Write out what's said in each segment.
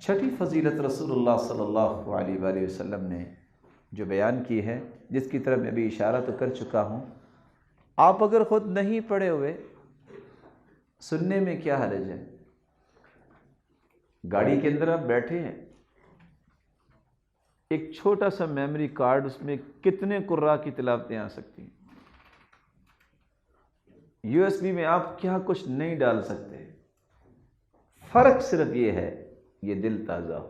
چھٹی فضیلت رسول اللہ صلی اللہ علیہ وآلہ وسلم نے جو بیان کی ہے، جس کی طرف میں ابھی اشارہ تو کر چکا ہوں، آپ اگر خود نہیں پڑھے ہوئے سننے میں کیا حرج ہے؟ گاڑی کے اندر آپ بیٹھے ہیں، ایک چھوٹا سا میموری کارڈ، اس میں کتنے قراء کی تلاوتیں آ سکتی ہیں۔ یو ایس بی میں آپ کیا کچھ نہیں ڈال سکتے، فرق صرف یہ ہے یہ دل تازہ ہو۔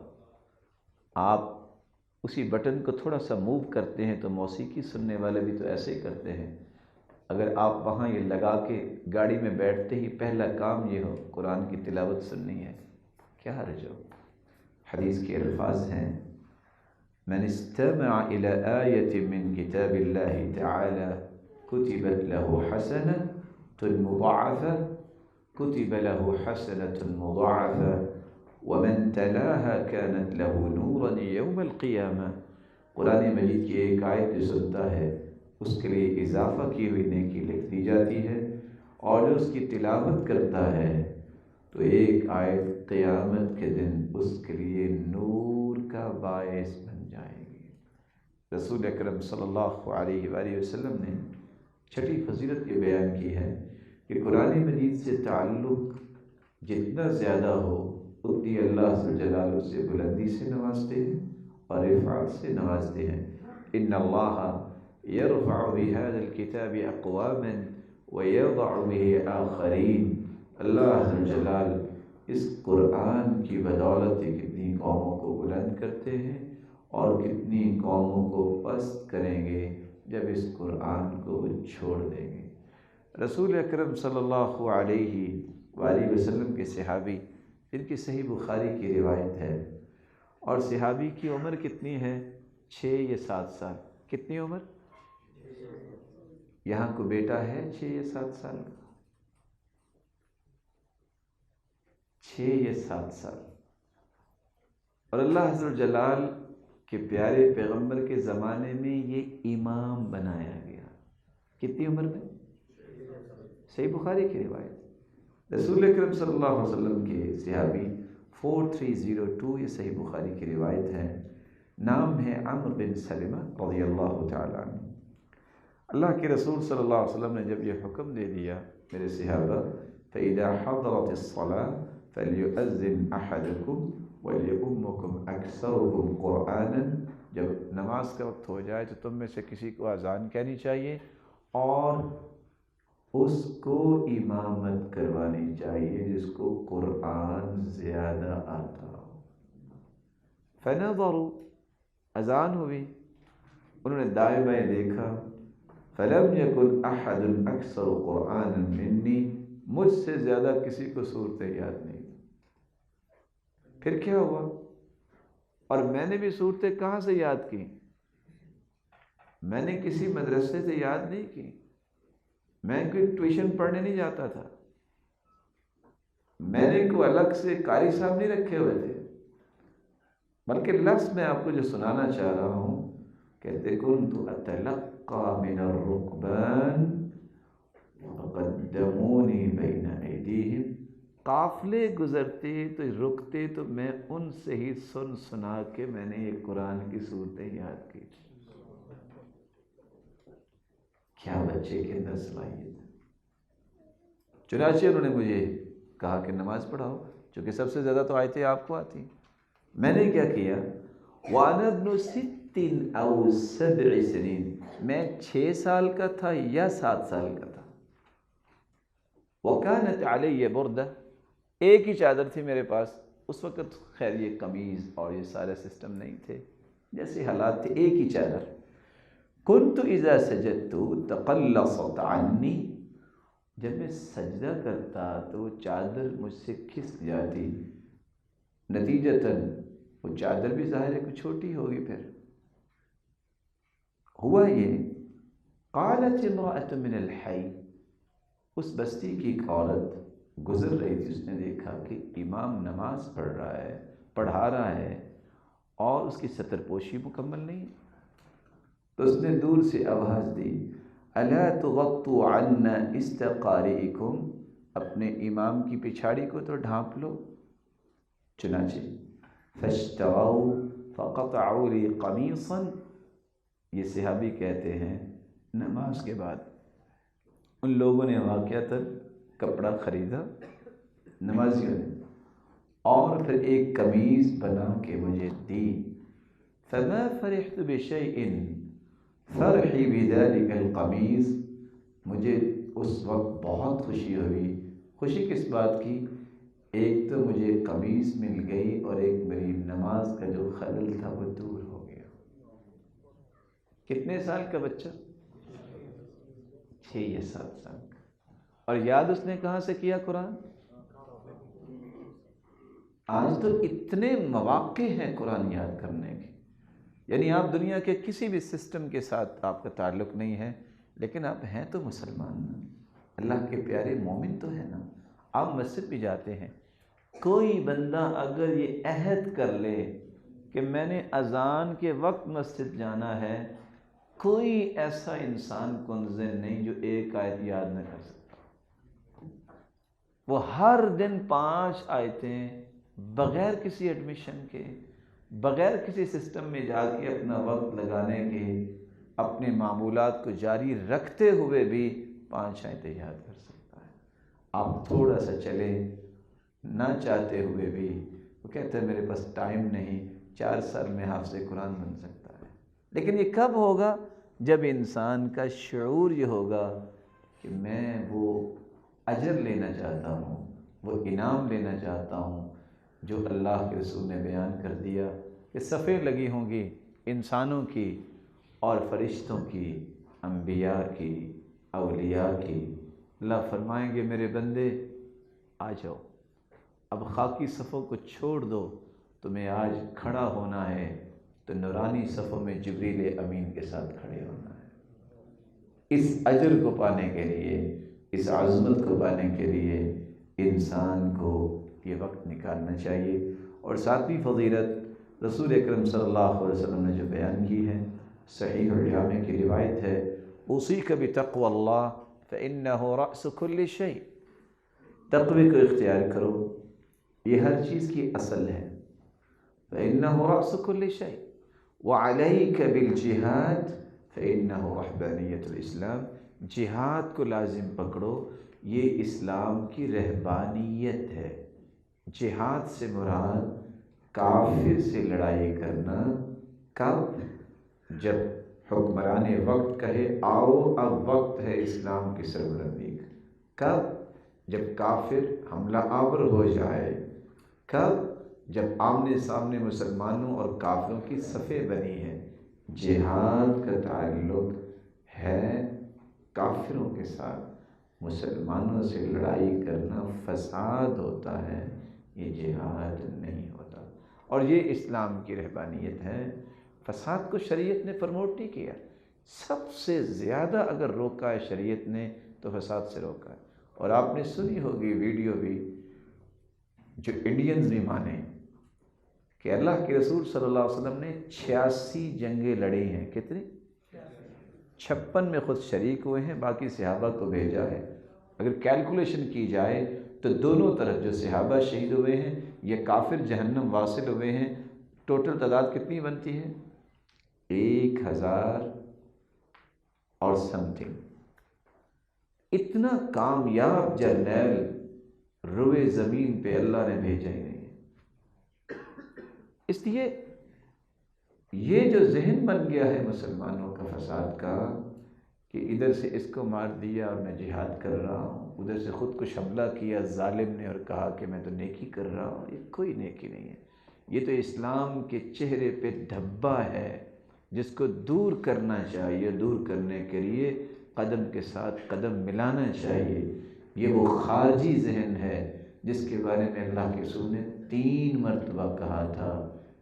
آپ اسی بٹن کو تھوڑا سا موو کرتے ہیں تو موسیقی سننے والے بھی تو ایسے ہی کرتے ہیں۔ اگر آپ وہاں یہ لگا کے گاڑی میں بیٹھتے ہی پہلا کام یہ ہو قرآن کی تلاوت سننی ہے، کیا حرج ہو؟ حدیث کے الفاظ ہیں، من استمع الى آیة من کتاب اللہ تعالی کتبت له حسنة مضاعفة كتب له حسنة مضاعفة ومن تلاها كانت له نورا يوم القيامة۔ قرآن مجید کی ایک آیت جو سنتا ہے اس کے لیے اضافہ کی ہوئی نیکی لکھ دی جاتی ہے، اور جو اس کی تلاوت کرتا ہے تو ایک آیت قیامت کے دن اس کے لیے نور کا باعث بن جائے گی۔ رسول اکرم صلی اللہ علیہ وآلہ وسلم نے چھٹی فضیلت یہ بیان کی ہے کہ قرآن مجید سے تعلق جتنا زیادہ ہو اتنی اللہ ذو الجلال سے بلندی سے نوازتے ہیں اور رفعت سے نوازتے ہیں۔ ان اللہ یرفع بهذا الكتاب اقواما ویضع به آخرین۔ اللہ ذو الجلال اس قرآن کی بدولت کتنی قوموں کو بلند کرتے ہیں اور کتنی قوموں کو پست کریں گے جب اس قرآن کو چھوڑ دیں گے۔ رسول اکرم صلی اللہ علیہ وآلہ وسلم کے صحابی، ان کی صحیح بخاری کی روایت ہے، اور صحابی کی عمر کتنی ہے؟ 6 یا 7 سال۔ کتنی عمر؟ یہاں کو بیٹا ہے 6 یا 7 سال کا، 6 یا 7 سال، اور اللہ عز و جلال کے پیارے پیغمبر کے زمانے میں یہ امام بنایا گیا۔ کتنی عمر میں؟ صحیح بخاری کی روایت۔ رسول اکرم صلی اللہ علیہ وسلم کے صحابی 4302، یہ صحیح بخاری کی روایت ہے، نام ہے عمرو بن سلمہ رضی اللہ تعالیٰ عنہ۔ اللہ کے رسول صلی اللہ علیہ وسلم نے جب یہ حکم دے دیا میرے صحابہ، فَإِذَا حَضَرَتِ الصَّلَاةُ فَلْيُؤَذِّنْ أَحَدُكُمْ وَلْيُؤُمُّكُمْ أَكْثَرُكُمْ قُرْآنًا، جب نماز کا وقت ہو جائے تو تم میں سے کسی کو اذان کہنی چاہیے اور اس کو امامت کروانی چاہیے جس کو قرآن زیادہ آتا ہو۔ فَنَظَرُوا، اذان ہوئی، انہوں نے دائیں بائیں دیکھا، فَلَمْ يَكُنْ أَحَدٌ أَكْثَرُ قُرْآنًا مِنِّي، مجھ سے زیادہ کسی کو صورتیں یاد نہیں۔ پھر کیا ہوا؟ اور میں نے بھی صورتیں کہاں سے یاد کی؟ میں نے کسی مدرسے سے یاد نہیں کی، میں کوئی ٹیوشن پڑھنے نہیں جاتا تھا، میں نے کوئی الگ سے قاری صاحب نہیں رکھے ہوئے تھے، بلکہ لفظ میں آپ کو جو سنانا چاہ رہا ہوں، کہتے كنت أتلقى من الركبان وقدموني بين أيديهم، قافلے گزرتے تو رکتے تو میں ان سے ہی سن سنا کے میں نے یہ قرآن کی صورتیں یاد کی۔ کیا بچے کے اندر صلاحیت ہے۔ چنانچہ انہوں نے مجھے کہا کہ نماز پڑھاؤ، چونکہ سب سے زیادہ تو آیتیں آپ کو آتی ہیں۔ میں نے کیا کیا؟ وَأَنَا ابْنُ 6 أو 7 سنین، میں 6 سال کا تھا یا 7 سال کا تھا۔ وَكَانَتْ عَلَيَّ بُرْدَةٌ، ایک ہی چادر تھی میرے پاس اس وقت، خیر یہ قمیض اور یہ سارے سسٹم نہیں تھے، جیسے حالات تھے، ایک ہی چادر۔ كنت اذا سجدت تقلصت عني، جب میں سجدہ کرتا تو وہ چادر مجھ سے کھسک جاتی، نتیجتاً وہ چادر بھی ظاہر ہے کہ چھوٹی ہوگی۔ پھر ہوا یہ، قالت امرأة من الحي، اس بستی کی ایک عورت گزر رہی تھی، اس نے دیکھا کہ امام نماز پڑھا رہا ہے اور اس کی سطر پوشی مکمل نہیں، تو اس نے دور سے آواز دی، الا تغطوا عنا استقارئکم، اپنے امام کی پچھاڑی کو تو ڈھانپ لو۔ چنانچہ فاشتروا فقطعوا لي قمیصا، یہ صحابی کہتے ہیں نماز کے بعد ان لوگوں نے واقعتاً کپڑا خریدا نمازیوں نے، اور پھر ایک قمیض بنا کے مجھے دی. فما فرحت بشيء فرحي بذلك القمیض، مجھے اس وقت بہت خوشی ہوئی. خوشی کس بات کی؟ ایک تو مجھے قمیض مل گئی اور ایک میری نماز کا جو خلل تھا وہ دور ہو گیا. کتنے سال کا بچہ؟ 6 یا 7 سال کا. اور یاد اس نے کہاں سے کیا قرآن؟ آج تو اتنے مواقع ہیں قرآن یاد کرنے کے. یعنی آپ دنیا کے کسی بھی سسٹم کے ساتھ آپ کا تعلق نہیں ہے، لیکن آپ ہیں تو مسلمان نا، اللہ کے پیارے مومن تو ہیں نا. آپ مسجد بھی جاتے ہیں. کوئی بندہ اگر یہ عہد کر لے کہ میں نے اذان کے وقت مسجد جانا ہے، کوئی ایسا انسان کنزن نہیں جو ایک آیت یاد نہ کر سکتا. وہ ہر دن 5 آیتیں بغیر کسی ایڈمیشن کے، بغیر کسی سسٹم میں جا کے اپنا وقت لگانے کے، اپنے معمولات کو جاری رکھتے ہوئے بھی 5 آیتیں یاد کر سکتا ہے. آپ تھوڑا سا چلیں نہ چاہتے ہوئے بھی، وہ کہتے ہیں میرے پاس ٹائم نہیں، 4 سال میں حافظ قرآن بن سکتا ہے. لیکن یہ کب ہوگا؟ جب انسان کا شعور یہ ہوگا کہ میں وہ اجر لینا چاہتا ہوں، وہ انعام لینا چاہتا ہوں جو اللہ کے رسول نے بیان کر دیا کہ صفیں لگی ہوں گی انسانوں کی اور فرشتوں کی، انبیاء کی، اولیاء کی. اللہ فرمائیں گے میرے بندے آ جاؤ، اب خاکی صفوں کو چھوڑ دو، تمہیں آج کھڑا ہونا ہے تو نورانی صفوں میں جبریل امین کے ساتھ کھڑے ہونا ہے. اس اجر کو پانے کے لیے، اس عظمت کو پانے کے لیے انسان کو یہ وقت نکالنا چاہیے. اور ساتویں فضیلت رسول اکرم صلی اللہ علیہ وسلم نے جو بیان کی ہے، صحیح الجامع کی روایت ہے، اوصیک بتقوی اللہ فإنہ رأس کل شیء. تقوی کو اختیار کرو، یہ ہر چیز کی اصل ہے. فإنہ رأس کل شیء وعلیک بالجہاد فإنہ رہبانیۃ الاسلام. جہاد کو لازم پکڑو، یہ اسلام کی رہبانیت ہے. جہاد سے مراد کافر سے لڑائی کرنا. کب؟ جب حکمران وقت کہے آؤ اب وقت ہے اسلام کی سربلندی کا. کب؟ جب کافر حملہ آور ہو جائے. کب؟ جب آمنے سامنے مسلمانوں اور کافروں کی صفیں بنی ہیں. جہاد کا تعلق ہے کافروں کے ساتھ. مسلمانوں سے لڑائی کرنا فساد ہوتا ہے، یہ جہاد نہیں ہوتا. اور یہ اسلام کی رہبانیت ہے. فساد کو شریعت نے پروموٹ نہیں کیا. سب سے زیادہ اگر روکا ہے شریعت نے تو فساد سے روکا ہے. اور آپ نے سنی ہوگی ویڈیو بھی، جو انڈینز بھی مانیں کہ اللہ کے رسول صلی اللہ علیہ وسلم نے 86 جنگیں لڑی ہیں. کتنی؟ 56 میں خود شریک ہوئے ہیں، باقی صحابہ کو بھیجا ہے. اگر کیلکولیشن کی جائے تو دونوں طرف جو صحابہ شہید ہوئے ہیں یا کافر جہنم واصل ہوئے ہیں، ٹوٹل تعداد کتنی بنتی ہے؟ 1000 اور سمتھنگ. اتنا کامیاب جرنیل روئے زمین پہ اللہ نے بھیجا ہی نہیں. اس لیے یہ جو ذہن بن گیا ہے مسلمانوں کا فساد کا کہ ادھر سے اس کو مار دیا اور میں جہاد کر رہا ہوں، ادھر سے خود کو حملہ کیا ظالم نے اور کہا کہ میں تو نیکی کر رہا ہوں، یہ کوئی نیکی نہیں ہے. یہ تو اسلام کے چہرے پہ دھبا ہے جس کو دور کرنا چاہیے. دور کرنے کے لیے قدم کے ساتھ قدم ملانا چاہیے. یہ وہ خارجی ذہن ہے جس کے بارے میں اللہ کے رسول نے 3 مرتبہ کہا تھا.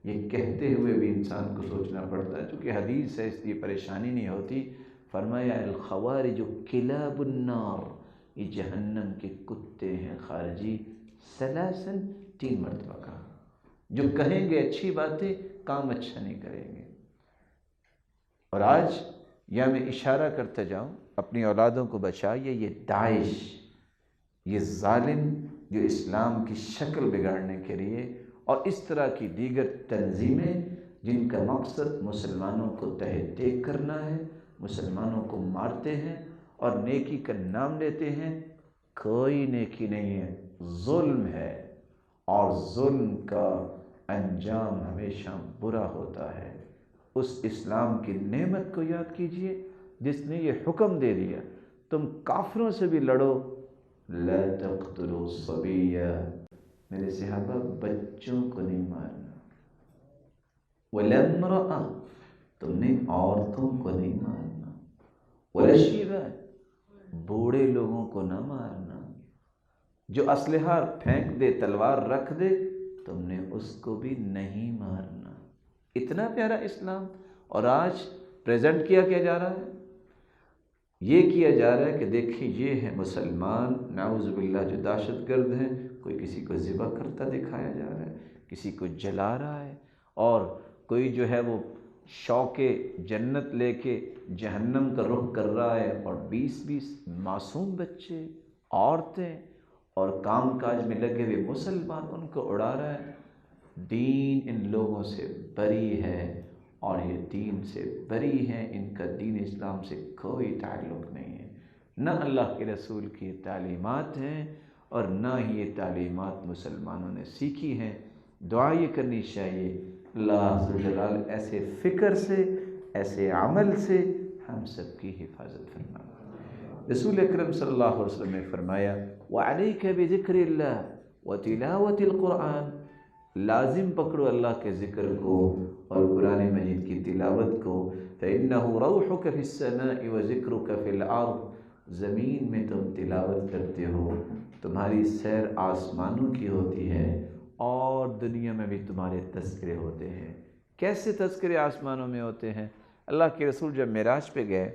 یہ کہتے ہوئے بھی انسان کو سوچنا پڑتا ہے، چونکہ حدیث ہے اس لیے پریشانی نہیں ہوتی. فرمایا الخوارج کلاب النار، یہ جہنم کے کتے ہیں خارجی. ثلاثاً 3 مرتبہ کہا. جو کہیں گے اچھی باتیں، کام اچھا نہیں کریں گے. اور آج یا میں اشارہ کرتا جاؤں، اپنی اولادوں کو بچائیے. یہ داعش، یہ ظالم جو اسلام کی شکل بگاڑنے کے لیے اور اس طرح کی دیگر تنظیمیں جن کا مقصد مسلمانوں کو تحت دیکھ کرنا ہے، مسلمانوں کو مارتے ہیں اور نیکی کا نام لیتے ہیں، کوئی نیکی نہیں ہے، ظلم ہے، اور ظلم کا انجام ہمیشہ برا ہوتا ہے۔ اس اسلام کی نعمت کو یاد کیجئے جس نے یہ حکم دے دیا تم کافروں سے بھی لڑو، لا تقتلوا الصبیہ، میرے صحابہ بچوں کو نہیں مارنا، ولا امرأة، تم نے عورتوں کو نہیں مارنا، ولا الشیبہ، بوڑھے لوگوں کو نہ مارنا، جو اسلحہ پھینک دے، تلوار رکھ دے، تم نے اس کو بھی نہیں مارنا۔ اتنا پیارا اسلام، اور آج پریزنٹ کیا جا رہا ہے، یہ کیا جا رہا ہے کہ دیکھیں یہ ہے مسلمان، نعوذ باللہ، جو دہشت گرد ہیں، کوئی کسی کو ذبح کرتا دکھایا جا رہا ہے، کسی کو جلا رہا ہے، اور کوئی جو ہے وہ شوق جنت لے کے جہنم کا رخ کر رہا ہے، اور 20 معصوم بچے، عورتیں اور کام کاج میں لگے ہوئے مسلمان ان کو اڑا رہا ہے۔ دین ان لوگوں سے بری ہے، اور یہ دین سے بری ہیں، ان کا دین اسلام سے کوئی تعلق نہیں ہے، نہ اللہ کے رسول کی تعلیمات ہیں اور نہ ہی یہ تعلیمات مسلمانوں نے سیکھی ہیں۔ دعا یہ کرنی چاہیے اللہ ذوالجلال ایسے فکر سے، ایسے عمل سے ہم سب کی حفاظت فرمائے۔ رسول اکرم صلی اللہ علیہ وسلم نے فرمایا وَعَلَيْكَ بِذِكْرِ اللَّهِ وَتِلَاوَةِ الْقُرْآنِ، لازم پکڑو اللہ کے ذکر کو اور قرآن مجید کی تلاوت کو، فَإِنَّهُ رَوْحُكَ فِي السَّمَاءِ وَذِكْرُكَ فِي الْأَرْضِ، زمین میں تم تلاوت کرتے ہو، تمہاری سیر آسمانوں کی ہوتی ہے، اور دنیا میں بھی تمہارے تذکرے ہوتے ہیں۔ کیسے تذکرے آسمانوں میں ہوتے ہیں؟ اللہ کے رسول جب معراج پہ گئے،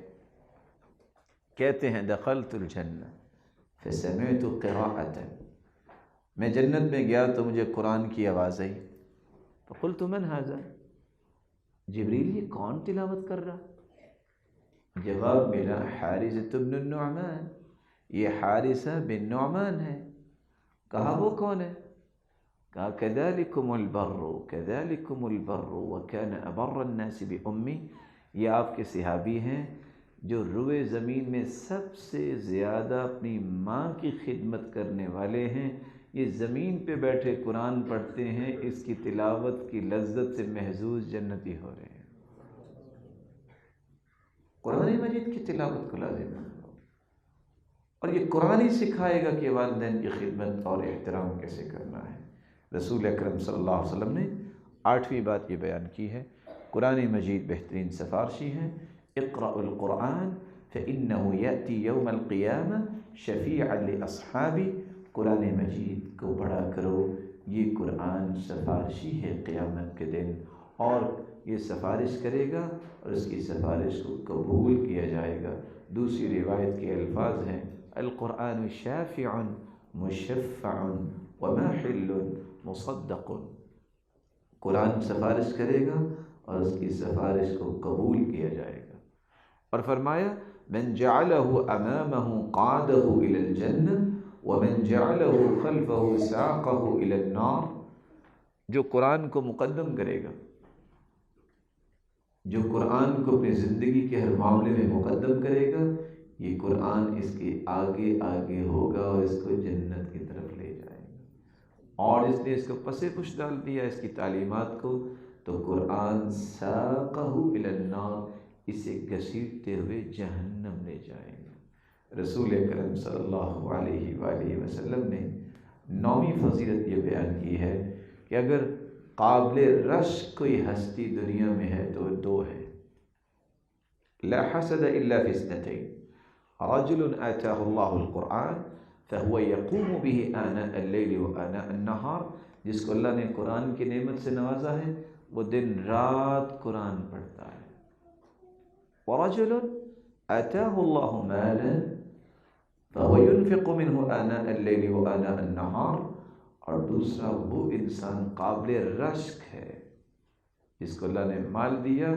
کہتے ہیں دخلت الجنہ فسمعت قراءۃ، میں جنت میں گیا تو مجھے قرآن کی آواز آئی، فقلت من ھذا، جبریل یہ کون تلاوت کر رہا؟ جواب ملا حارثۃ بن النعمان، یہ حارثہ بن نعمان ہے۔ کہا وہ کون ہے؟ کہا کذالکم البر کذالکم البر وکان ابر الناس بأمی، یہ آپ کے صحابی ہیں جو روئے زمین میں سب سے زیادہ اپنی ماں کی خدمت کرنے والے ہیں، یہ زمین پہ بیٹھے قرآن پڑھتے ہیں، اس کی تلاوت کی لذت سے محظوظ جنتی ہو رہے ہیں۔ قرآن مجید کی تلاوت کو لازم کرو، اور یہ قرآن ہی سکھائے گا کہ والدین کی خدمت اور احترام کیسے کرنا ہے۔ رسول اکرم صلی اللہ علیہ وسلم نے 8ویں بات یہ بیان کی ہے، قرآن مجید بہترین سفارشی ہے۔ اقرأوا القرآن فإنه يأتي يوم القيامة شفيعا لأصحابه، قرآن مجید کو پڑھا کرو، یہ قرآن سفارشی ہے قیامت کے دن، اور یہ سفارش کرے گا اور اس کی سفارش کو قبول کیا جائے گا۔ دوسری روایت کے الفاظ ہیں القرآن شافع مشفع وماحل مصدق، قرآن سفارش کرے گا اور اس کی سفارش کو قبول کیا جائے گا۔ اور فرمایا من جعلہ امامہ قادہ الی الجنہ ومن جعلہ خلفہ ساقہ الی النار، جو قرآن کو مقدم کرے گا، جو قرآن کو اپنی زندگی کے ہر معاملے میں مقدم کرے گا، یہ قرآن اس کے آگے آگے ہوگا اور اس کو جنت کی طرف لے جائے گا، اور اس نے اس کو پسے پش ڈال دیا اس کی تعلیمات کو، تو قرآن ساقہ الی النار، اسے گھسیٹتے ہوئے جہنم لے جائے گا۔ رسول اکرم صلی اللہ علیہ وآلہ وسلم نے 9ویں فضیلت یہ بیان کی ہے کہ اگر قابل رشک کوئی ہستی دنیا میں ہے تو 2 ہے، لا حسد الا فی اثنتین، رجل آتاہ اللہ القرآن فهو یقوم به آناء اللیل وآناء النہار، جس کو اللہ نے قرآن کی نعمت سے نوازا ہے وہ دن رات قرآن پڑھتا ہے۔ ورجل آتاہ اللہ مالا فهو ينفق منه آناء اللیل وآناء النہار، اور دوسرا وہ انسان قابل رشک ہے جس کو اللہ نے مال دیا،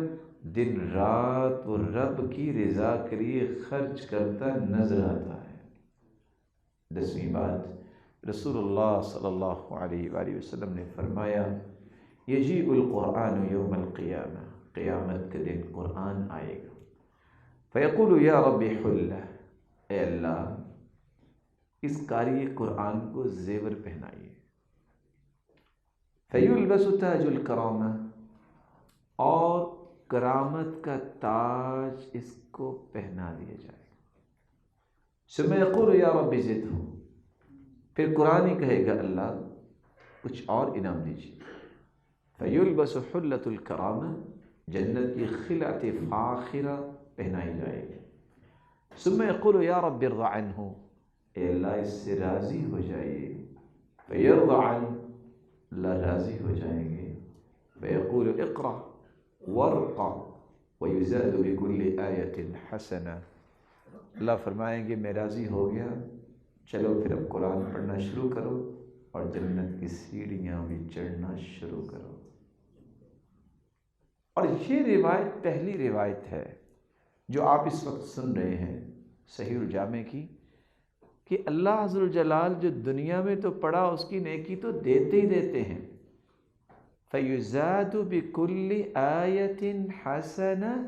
دن رات وہ رب کی رضا کے لیے خرچ کرتا نظر آتا ہے۔ 10ویں بات، رسول اللہ صلی اللہ علیہ وآلہ وسلم نے فرمایا یجیء القرآن یوم القیامہ، قیامت کے دن قرآن آئے گا، فیقول یا رب حلہ، اے اللہ اس قاری قرآن کو زیور پہنائیے، فیلبس تاج الکرامہ، اور کرامت کا تاج اس کو پہنا دیا جائے گا، ثم یقول یا رب زدہ، پھر قرآن ہی کہے گا اللہ کچھ اور انعام دیجیے، فیلبس حلۃ الکرامہ، جنت کی خلعت فاخرہ پہنائی جائے گی، ثم یقول یا رب ارض عنہ، اے اللہ اس سے راضی ہو جائیے، فیرضى عنہ، اللہ راضی ہو جائیں گے، فیقول اقرأ وارقى ویزاد بکل آیۃ حسنہ، اللہ فرمائیں گے میں راضی ہو گیا، چلو پھر اب قرآن پڑھنا شروع کرو اور جنت کی سیڑھیاں بھی چڑھنا شروع کرو۔ اور یہ روایت پہلی روایت ہے جو آپ اس وقت سن رہے ہیں صحیح الجامع کی، کہ اللہ عز وجلال جو دنیا میں تو پڑھا اس کی نیکی تو دیتے ہی دیتے ہیں، فَيُزَادُ بِكُلِّ آیَةٍ حَسَنَةٍ،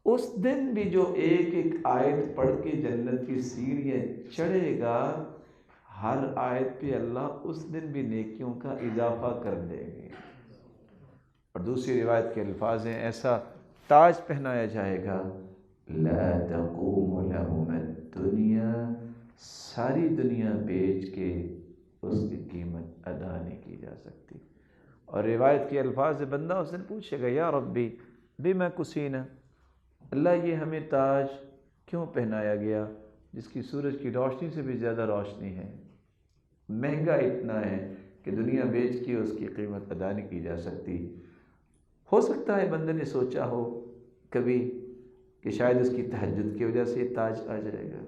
اس دن بھی جو ایک ایک آیت پڑھ کے جنت کی سیڑھیاں چڑھے گا، ہر آیت پہ اللہ اس دن بھی نیکیوں کا اضافہ کر دیں گے۔ اور دوسری روایت کے الفاظ ہیں ایسا تاج پہنایا جائے گا، لا تقوم لهم الدنیا، ساری دنیا بیچ کے اس کی قیمت ادا نہیں کی جا سکتی۔ اور روایت کے الفاظ بندہ اس دن پوچھے گا یا ربی بما کسینا، اللہ یہ ہمیں تاج کیوں پہنایا گیا جس کی سورج کی روشنی سے بھی زیادہ روشنی ہے، مہنگا اتنا ہے کہ دنیا بیچ کے اس کی قیمت ادا نہیں کی جا سکتی۔ ہو سکتا ہے بندے نے سوچا ہو کبھی کہ شاید اس کی تہجد کی وجہ سے تاج آ جائے گا،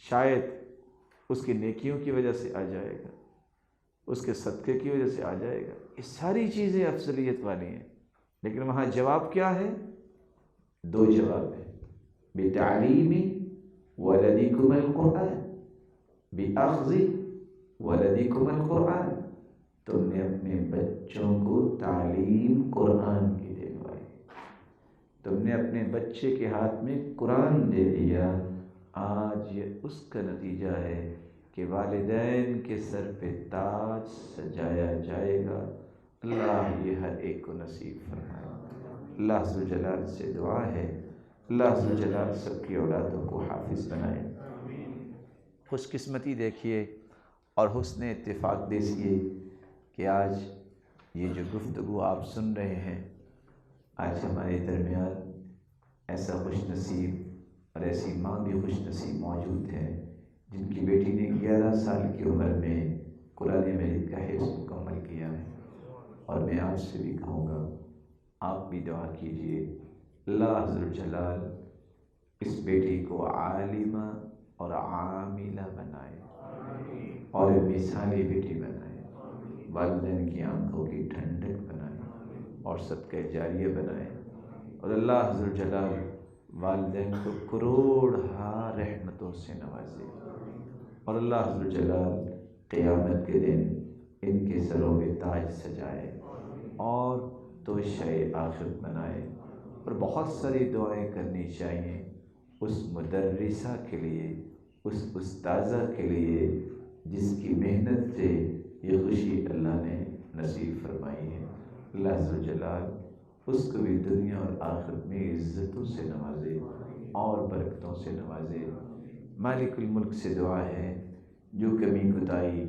شاید اس کی نیکیوں کی وجہ سے آ جائے گا، اس کے صدقے کی وجہ سے آ جائے گا، یہ ساری چیزیں افضلیت والی ہیں، لیکن وہاں جواب کیا ہے؟ دو جواب ہیں، بتعلیم ولدکم القرآن، بأخذ ولدکم القرآن، تم نے اپنے بچوں کو تعلیم قرآن کی دلوائی، تم نے اپنے بچے کے ہاتھ میں قرآن دے دیا، آج یہ اس کا نتیجہ ہے کہ والدین کے سر پہ تاج سجایا جائے گا۔ اللہ یہ ہر ایک کو نصیب فرمائے۔ اللہ عز و جلال سے دعا ہے اللہ عز و جلال سب کی اولادوں کو حافظ بنائے۔ خوش قسمتی دیکھیے اور حسن اتفاق دیکھیے کہ آج یہ جو گفتگو آپ سن رہے ہیں، آج ہمارے درمیان ایسا خوش نصیب اور ایسی ماں بھی خوش نصیب موجود ہے جن کی بیٹی نے 11 سال کی عمر میں قرآن مجید کا حفظ مکمل کیا ہے، اور میں آپ سے بھی کہوں گا آپ بھی دعا کیجئے اللہ عز و جلال اس بیٹی کو عالمہ اور عاملہ بنائے اور مثالی بیٹی بنائے، والدین کی آنکھوں کی ٹھنڈک بنائے اور صدقہ جاریہ بنائے، اور اللہ عز و جلال والدین کو کروڑہا رحمتوں سے نوازے، اور اللہ عز و جلال قیامت کے دن ان کے سروں پہ تاج سجائے اور تو شے آخرت بنائے۔ اور بہت ساری دعائیں کرنی چاہیے اس مدرسہ کے لیے، اس استاذہ کے لیے جس کی محنت سے یہ خوشی اللہ نے نصیب فرمائی ہے۔ اللہ عز و جلال اس کو بھی دنیا اور آخرت میں عزتوں سے نوازے اور برکتوں سے نوازے۔ مالک الملک سے دعا ہے جو کمی کوتاہی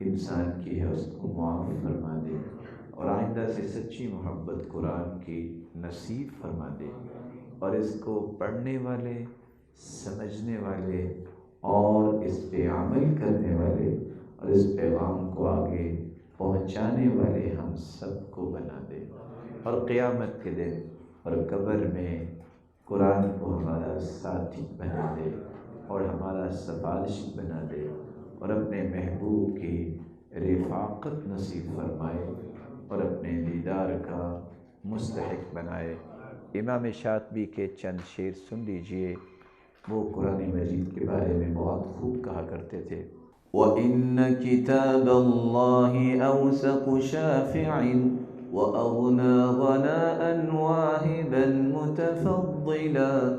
انسان کی ہے اس کو معاف فرما دے، اور آئندہ سے سچی محبت قرآن کی نصیب فرما دے، اور اس کو پڑھنے والے، سمجھنے والے اور اس پہ عمل کرنے والے اور اس پیغام کو آگے پہنچانے والے ہم سب کو بنا دے، اور قیامت کے دن اور قبر میں قرآن کو ہمارا ساتھی بنا دے اور ہمارا سفارش بنا دے، اور اپنے محبوب کی رفاقت نصیب فرمائے اور اپنے دیدار کا مستحق بنائے۔ امام شاطبی کے چند شعر سن لیجئے، وہ قرآن مجید کے بارے میں بہت خوب کہا کرتے تھے۔ وَإِنَّ كِتَابَ اللَّهِ أَوْثَقُ شَافِعٍ وَأَغْنَى غَنَاءً وَاهِبًا مُتَفَضِّلًا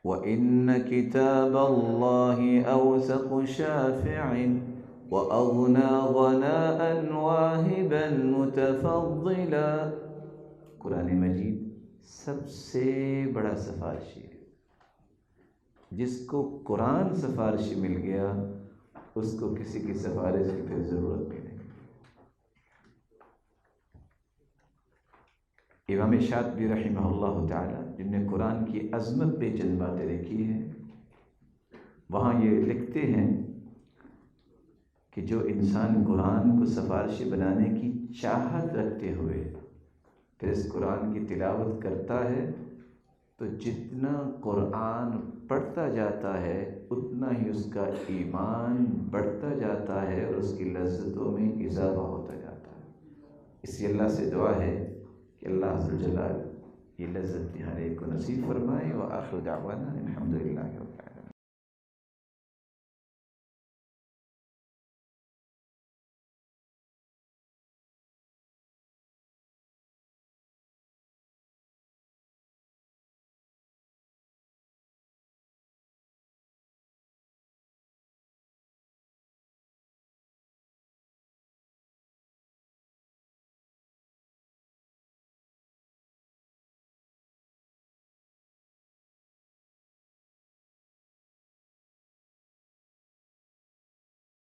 وَإِنَّ كِتَابَ اللَّهِ أَوْثَقُ شَافِعٍ وَأَغْنَى غَنَاءً وَاهِبًا مُتَفَضِّلًا۔ قرآن مجید سب سے بڑا سفارشی ہے۔ جس کو قرآن سفارشی مل گیا اس کو کسی کی سفارش کی پھر ضرورت بھی نہیں۔ امام شاطبی رحمہ اللہ تعالی جن نے قرآن کی عظمت پہ چند باتیں لکھی ہیں، وہاں یہ لکھتے ہیں کہ جو انسان قرآن کو سفارشی بنانے کی چاہت رکھتے ہوئے پھر اس قرآن کی تلاوت کرتا ہے تو جتنا قرآن پڑھتا جاتا ہے اتنا ہی اس کا ایمان بڑھتا جاتا ہے اور اس کی لذتوں میں اضافہ ہوتا جاتا ہے۔ اس لیے اللہ سے دعا ہے کہ اللہ عز و جل یہ لذت ہر ایک کو نصیب فرمائے۔ وآخر دعوانا الحمدللہ۔